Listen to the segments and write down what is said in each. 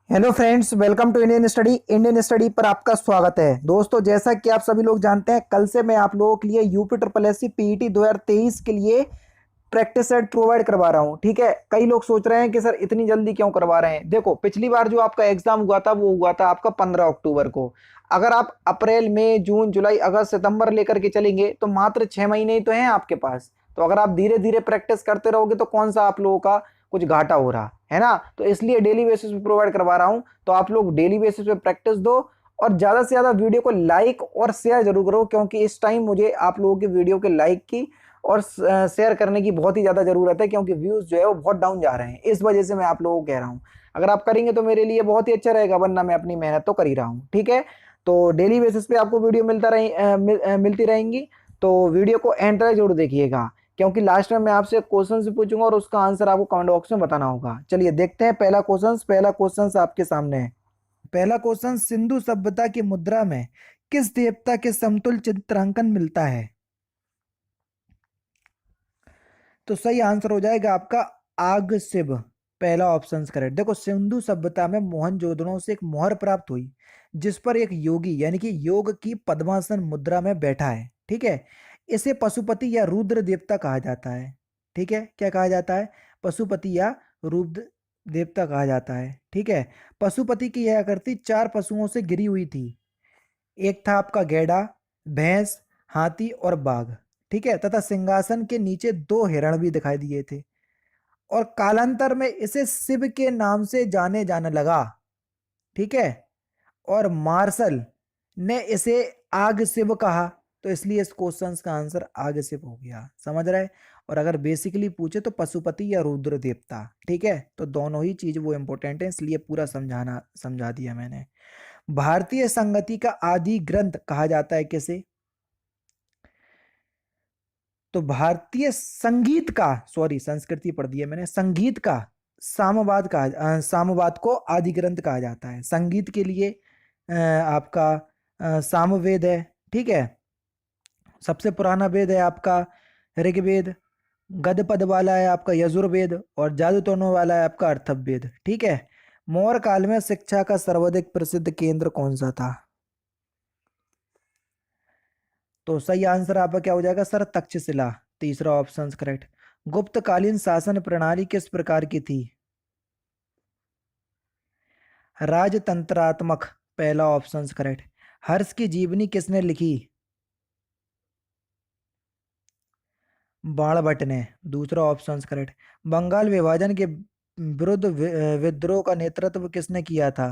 Hello friends, welcome to Indian study पर आपका स्वागत है। दोस्तों, जैसा कि आप सभी लोग जानते हैं, कल से मैं आप लोगों के लिए UP triple S C PET 2023 के लिए प्रैक्टिस सेट प्रोवाइड करवा रहा हूं। ठीक है, कई लोग सोच रहे हैं कि सर इतनी जल्दी क्यों करवा रहे हैं। देखो, पिछली बार जो आपका एग्जाम हुआ था वो हुआ था आपका 15 अक्टूबर को। अगर आप अप्रैल मई जून जुलाई अगस्त सितंबर लेकर के चलेंगे तो मात्र 6 महीने ही तो हैं आपके पास। तो अगर आप धीरे धीरे प्रैक्टिस करते रहोगे तो कौन सा आप लोगों का कुछ घाटा हो रहा है ना। तो इसलिए डेली बेसिस पे प्रोवाइड करवा रहा हूं। तो आप लोग डेली बेसिस पे प्रैक्टिस दो और ज्यादा से ज्यादा वीडियो को लाइक और शेयर जरूर करो, क्योंकि इस टाइम मुझे आप लोगों की वीडियो के लाइक की और शेयर करने की बहुत ही ज्यादा जरूरत है, क्योंकि व्यूज जो है वो बहुत डाउन जा रहे हैं। इस वजह से मैं आप लोगों को कह रहा हूँ, अगर आप करेंगे तो मेरे लिए बहुत ही अच्छा रहेगा, वरना मैं अपनी मेहनत तो कर ही रहा हूँ। ठीक है, तो डेली बेसिस पे आपको वीडियो मिलती रहेंगी। तो वीडियो को एंड तक जरूर देखिएगा, क्योंकि लास्ट में मैं आपसे क्वेश्चन से पूछूंगा और उसका आंसर आपको कमेंट बॉक्स में बताना होगा। चलिए देखते हैं पहला क्वेश्चन आपके सामने है। पहला क्वेश्चन, सिंधु सभ्यता की मुद्रा में किस देवता के समतुल्य चित्रांकन मिलता है? तो सही आंसर हो जाएगा आपका आग शिव। पहला ऑप्शन करेक्ट। देखो, सिंधु सभ्यता में मोहनजोदड़ो से एक मोहर प्राप्त हुई जिस पर एक योगी यानी कि योग की पद्मासन मुद्रा में बैठा है। ठीक है, इसे पशुपति या रुद्र देवता कहा जाता है। ठीक है, क्या कहा जाता है? पशुपति या रुद्र देवता कहा जाता है। ठीक है, पशुपति की यह आकृति 4 पशुओं से घिरी हुई थी। एक था आपका गैड़ा, भैंस, हाथी और बाघ। ठीक है, तथा सिंहासन के नीचे 2 हिरण भी दिखाई दिए थे। और कालांतर में इसे शिव के नाम से जाने जाने लगा। ठीक है, और मार्शल ने इसे आग शिव कहा, तो इसलिए इस क्वेश्चन का आंसर आग शिव हो गया। समझ रहे? और अगर बेसिकली पूछे तो पशुपति या रुद्र देवता। ठीक है, तो दोनों ही चीज वो इंपॉर्टेंट है, इसलिए पूरा समझा दिया मैंने। भारतीय संगति का आदि ग्रंथ कहा जाता है किसे? तो भारतीय संगीत का, सॉरी संस्कृति पढ़ दिया मैंने, संगीत का सामवाद को आदि ग्रंथ कहा जाता है। संगीत के लिए आपका सामवेद है। ठीक है, सबसे पुराना वेद है आपका ऋग्वेद। गद पद वाला है आपका यजुर्वेद और जादू टोनों वाला है आपका अर्थववेद। ठीक है, मौर्य काल में शिक्षा का सर्वाधिक प्रसिद्ध केंद्र कौन सा था? तो सही आंसर आपका क्या हो जाएगा सर? तक्षशिला। तीसरा ऑप्शन करेक्ट। गुप्तकालीन शासन प्रणाली किस प्रकार की थी? राजतंत्रात्मक। पहला ऑप्शन करेक्ट। हर्ष की जीवनी किसने लिखी? बाणभट्ट ने। दूसरा ऑप्शन करेक्ट। बंगाल विभाजन के विरुद्ध विद्रोह का नेतृत्व किसने किया था?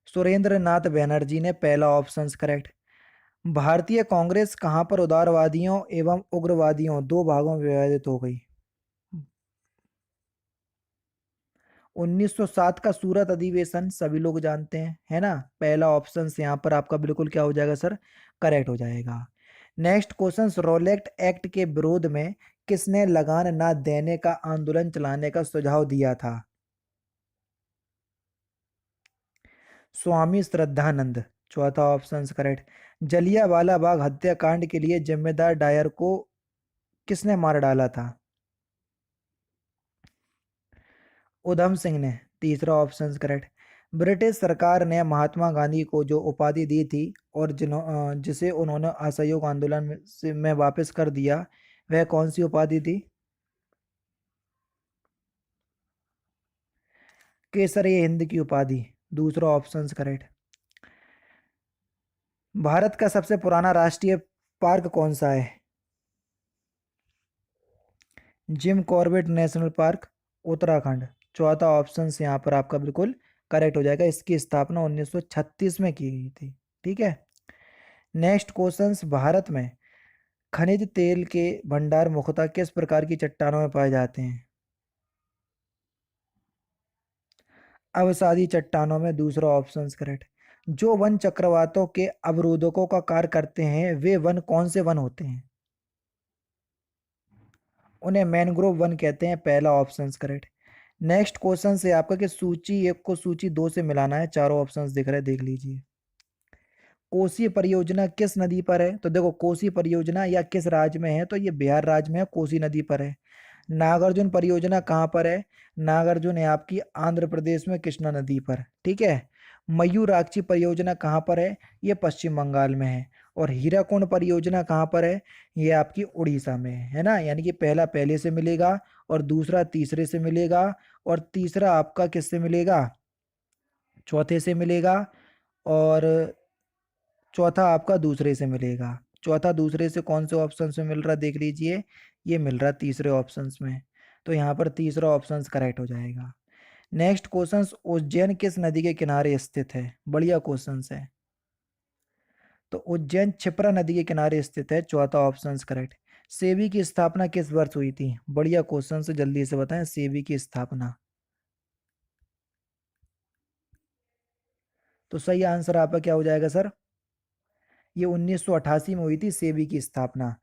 सुरेंद्र नाथ बैनर्जी ने। पहला ऑप्शन करेक्ट। भारतीय कांग्रेस कहां पर उदारवादियों एवं उग्रवादियों दो भागों में विभाजित हो गई? 1907 का सूरत अधिवेशन सभी लोग जानते हैं, है ना। पहला ऑप्शन यहाँ पर आपका बिल्कुल क्या हो जाएगा सर? करेक्ट हो जाएगा। नेक्स्ट क्वेश्चन, रोलेक्ट एक्ट के विरोध में किसने लगान ना देने का आंदोलन चलाने का सुझाव दिया था? स्वामी श्रद्धानंद। चौथा ऑप्शन करेक्ट। जलियांवाला बाग हत्याकांड के लिए जिम्मेदार डायर को किसने मार डाला था? उधम सिंह ने। तीसरा ऑप्शन करेक्ट। ब्रिटिश सरकार ने महात्मा गांधी को जो उपाधि दी थी और जिसे उन्होंने असहयोग आंदोलन में वापस कर दिया, वह कौन सी उपाधि थी? केसरी हिंद की उपाधि। दूसरा ऑप्शन करेक्ट। भारत का सबसे पुराना राष्ट्रीय पार्क कौन सा है? Jim Corbett national park, Uttarakhand. चौथा ऑप्शन से यहाँ पर आपका बिल्कुल करेक्ट हो जाएगा। इसकी स्थापना 1936 में की गई थी। ठीक है, नेक्स्ट क्वेश्चंस, भारत में खनिज तेल के भंडार मुख्यतः किस प्रकार की चट्टानों में पाए जाते हैं? अवसादी चट्टानों में। दूसरा ऑप्शन करेक्ट। जो वन चक्रवातों के अवरोधकों का कार्य करते हैं वे वन कौन से वन होते हैं? उन्हें मैनग्रोव वन कहते हैं। पहला ऑप्शन करेक्ट। नेक्स्ट क्वेश्चन से आपका कि सूची 1 को सूची 2 से मिलाना है। चारों ऑप्शंस दिख रहे हैं, देख लीजिए। कोसी परियोजना किस नदी पर है? तो देखो, कोसी परियोजना या किस राज्य में है, तो ये बिहार राज्य में है, कोसी नदी पर है। नागार्जुन परियोजना कहाँ पर है? नागार्जुन है आपकी आंध्र प्रदेश में कृष्णा नदी पर, ठीक है। मयूराक्षी परियोजना कहाँ पर है? ये पश्चिम बंगाल में है। और हीराकुंड परियोजना कहाँ पर है? ये आपकी उड़ीसा में है ना। यानी कि पहला पहले से मिलेगा और दूसरा तीसरे से मिलेगा और तीसरा आपका किससे मिलेगा? चौथे से मिलेगा और चौथा आपका दूसरे से मिलेगा। चौथा दूसरे से कौन से ऑप्शन में मिल रहा है देख लीजिए, ये मिल रहा है तीसरे ऑप्शन में। तो यहाँ पर तीसरा ऑप्शन करेक्ट हो जाएगा। नेक्स्ट क्वेश्चन, उज्जैन किस नदी के किनारे स्थित है? बढ़िया क्वेश्चन है। तो उज्जैन क्षिप्रा नदी के किनारे स्थित है, चौथा ऑप्शन करेक्ट। सेबी की स्थापना किस वर्ष हुई थी? बढ़िया क्वेश्चन से, जल्दी से बताएं सेबी की स्थापना। तो सही आंसर आपका क्या हो जाएगा सर? ये 1988 में हुई थी सेबी की स्थापना।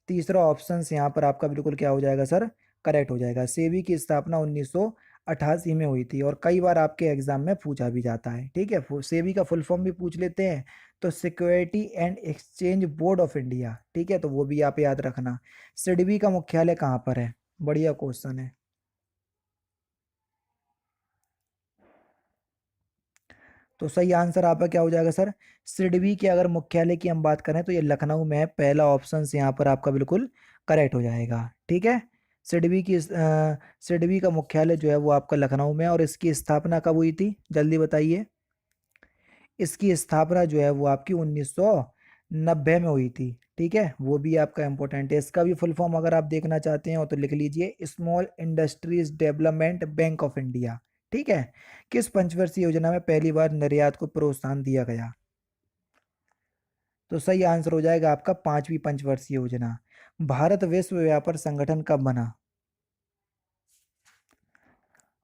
तीसरा ऑप्शन यहाँ पर आपका बिल्कुल क्या हो जाएगा सर? करेक्ट हो जाएगा। सेबी की स्थापना 1988 में हुई थी और कई बार आपके एग्जाम में पूछा भी जाता है, ठीक है। सेबी का फुल फॉर्म भी पूछ लेते हैं, तो security and exchange board of India, ठीक है, तो वो भी आप याद रखना। सिडबी का मुख्यालय कहाँ पर है? बढ़िया क्वेश्चन है। तो सही आंसर आपका क्या हो जाएगा सर? सिडबी के अगर मुख्यालय की हम बात करें तो ये लखनऊ में है। पहला ऑप्शन यहाँ पर आपका बिल्कुल करेक्ट हो जाएगा, ठीक है। सिडबी का मुख्यालय जो है वो आपका लखनऊ में है। और इसकी स्थापना कब हुई थी, जल्दी बताइए। इसकी स्थापना जो है वो आपकी 1990 में हुई थी, ठीक है। वो भी आपका इंपॉर्टेंट है। इसका भी फुल फॉर्म अगर आप देखना चाहते हैं तो लिख लीजिए, small industries development bank of India, ठीक है। किस पंचवर्षीय योजना में पहली बार निर्यात को प्रोत्साहन दिया गया? तो सही आंसर हो जाएगा आपका पांचवी पंचवर्षीय योजना। भारत विश्व व्यापार संगठन कब बना?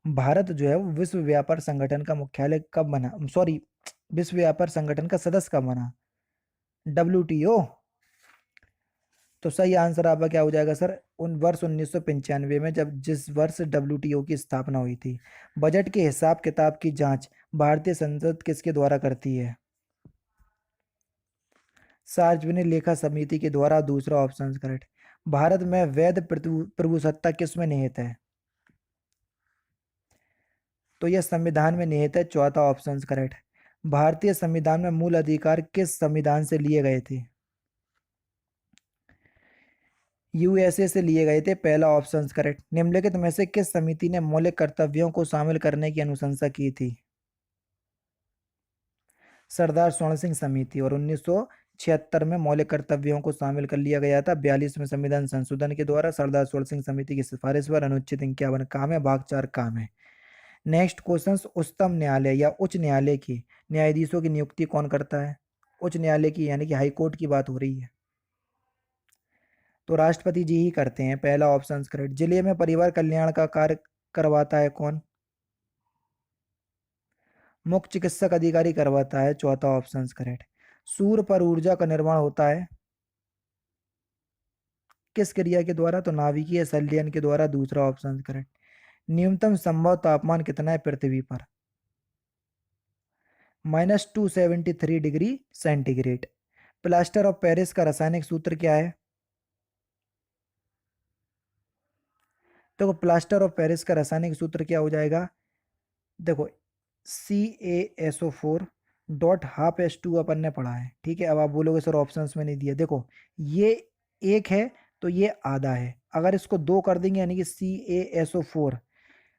भारत जो है वो विश्व व्यापार संगठन का मुख्यालय कब बना, सॉरी, विश्व व्यापार संगठन का सदस्य कब बना? WTO। तो सही आंसर आपका क्या हो जाएगा सर? उन वर्ष 1995 में, जब जिस वर्ष WTO की स्थापना हुई थी। बजट के हिसाब किताब की जांच भारतीय संसद किसके द्वारा करती है? सार्वजनिक लेखा समिति के द्वारा, दूसरा ऑप्शन करेक्ट। भारत में वैध प्रभुसत्ता किस में निहित है? तो यह संविधान में निहित है, चौथा ऑप्शन करेक्ट। भारतीय संविधान में मूल अधिकार किस संविधान से लिए गए थे? USA से लिए गए थे, पहला ऑप्शन करेक्ट। निम्नलिखित में से किस समिति ने मौलिक कर्तव्यों को शामिल करने की अनुशंसा की थी? सरदार स्वर्ण सिंह समिति। और 1976 में मौलिक कर्तव्यों को शामिल कर लिया गया था 42वें संविधान संशोधन के द्वारा। सरदार स्वर्ण सिंह समिति की सिफारिश पर अनुच्छेद 51 काम है, भाग 4 काम है। नेक्स्ट क्वेश्चन, उच्चतम न्यायालय या उच्च न्यायालय की न्यायाधीशों की नियुक्ति कौन करता है? उच्च न्यायालय की यानी कि हाई कोर्ट की बात हो रही है, तो राष्ट्रपति जी ही करते हैं, पहला ऑप्शन करेक्ट। जिले में परिवार कल्याण का कार्य करवाता है कौन? मुख्य चिकित्सक अधिकारी करवाता है, चौथा ऑप्शन करेक्ट। सूर्य पर ऊर्जा का निर्माण होता है किस क्रिया के द्वारा? तो नाभिकीय संलयन के द्वारा, दूसरा ऑप्शन करेक्ट। न्यूनतम संभव तापमान कितना है पृथ्वी पर? -273 degree centigrade. Plaster of Paris का रासायनिक सूत्र क्या है? देखो प्लास्टर ऑफ पेरिस का रासायनिक सूत्र क्या हो जाएगा? देखो CaSO4 .12H2 अपन ने पढ़ा है, ठीक है। अब आप बोलोगे सर ऑप्शंस में नहीं दिया, देखो ये एक है तो ये आधा है, अगर इसको दो कर देंगे यानी कि CaSO4,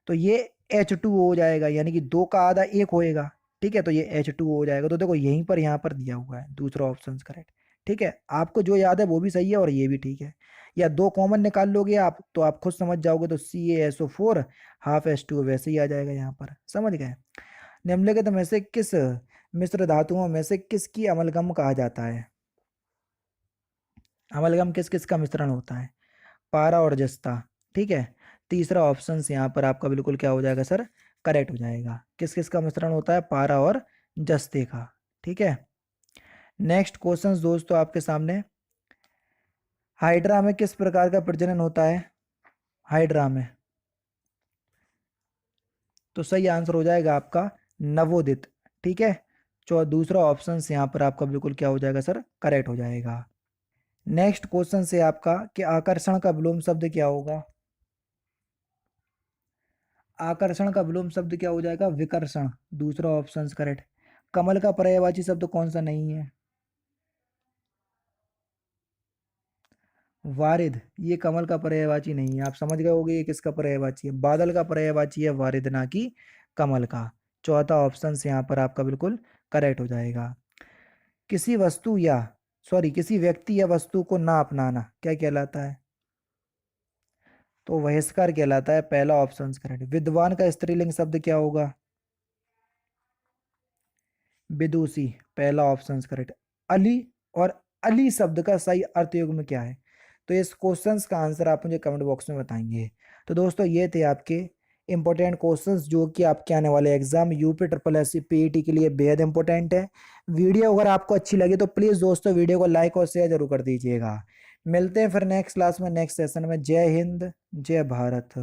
तो ये H2O हो जाएगा, यानी कि दो का आधा एक होएगा, ठीक है, तो ये H2O हो जाएगा। तो देखो यहीं पर यहाँ पर दिया हुआ है, दूसरा ऑप्शन करेक्ट, ठीक है। आपको जो याद है वो भी सही है और ये भी ठीक है। या दो कॉमन निकाल लोगे आप तो आप खुद समझ जाओगे, तो CaSO4 ½ H2O वैसे ही आ जाएगा यहाँ पर, समझ गए। निम्नलिखित में से किस मिश्र धातुओं में से किसकी अमलगम कहा जाता है? अमलगम किस किस का मिश्रण होता है? पारा और जस्ता, ठीक है। तीसरा ऑप्शन यहाँ पर आपका बिल्कुल क्या हो जाएगा सर? करेक्ट हो जाएगा। किस किस का मिश्रण होता है? पारा और जस्ते का, ठीक है। नेक्स्ट क्वेश्चन दोस्तों आपके सामने, हाइड्रा में किस प्रकार का प्रजनन होता है? हाइड्रा में, तो सही आंसर हो जाएगा आपका नवोदित, ठीक है। दूसरा ऑप्शन यहाँ पर आपका बिल्कुल क्या हो जाएगा सर? करेक्ट हो जाएगा। नेक्स्ट क्वेश्चन से आपका कि आकर्षण का विलोम शब्द क्या होगा? आकर्षण का विलोम शब्द क्या हो जाएगा? विकर्षण। दूसरा ऑप्शन करेक्ट। कमल का पर्यायवाची शब्द कौन सा नहीं है? वारिद। ये कमल का पर्यायवाची नहीं है, आप समझ गए होगे ये किसका पर्यायवाची है। बादल का पर्यायवाची है वारिद, ना कि कमल का। चौथा ऑप्शन से यहाँ पर आपका बिल्कुल करेक्ट हो जाएगा। किसी वस्तु या किसी व्यक्ति या वस्तु को ना अपनाना क्या कहलाता है? तो बहिष्कार कहलाता है। पहला ऑप्शन करेक्ट। विद्वान का स्त्रीलिंग शब्द क्या होगा? विदुषी। पहला ऑप्शन करेक्ट। अली और अली शब्द का सही अर्थ युग्म क्या है? तो इस क्वेश्चंस का आंसर आप मुझे कमेंट बॉक्स में बताएंगे। तो दोस्तों ये थे आपके इंपॉर्टेंट क्वेश्चंस जो कि आपके आने वाले exam UP triple S C PET के लिए बेहद इंपॉर्टेंट है। वीडियो अगर आपको अच्छी लगी तो प्लीज़ दोस्तों वीडियो को लाइक और शेयर जरूर कर दीजिएगा। मिलते हैं फिर नेक्स्ट क्लास में, नेक्स्ट सेशन में। जय हिंद, जय भारत।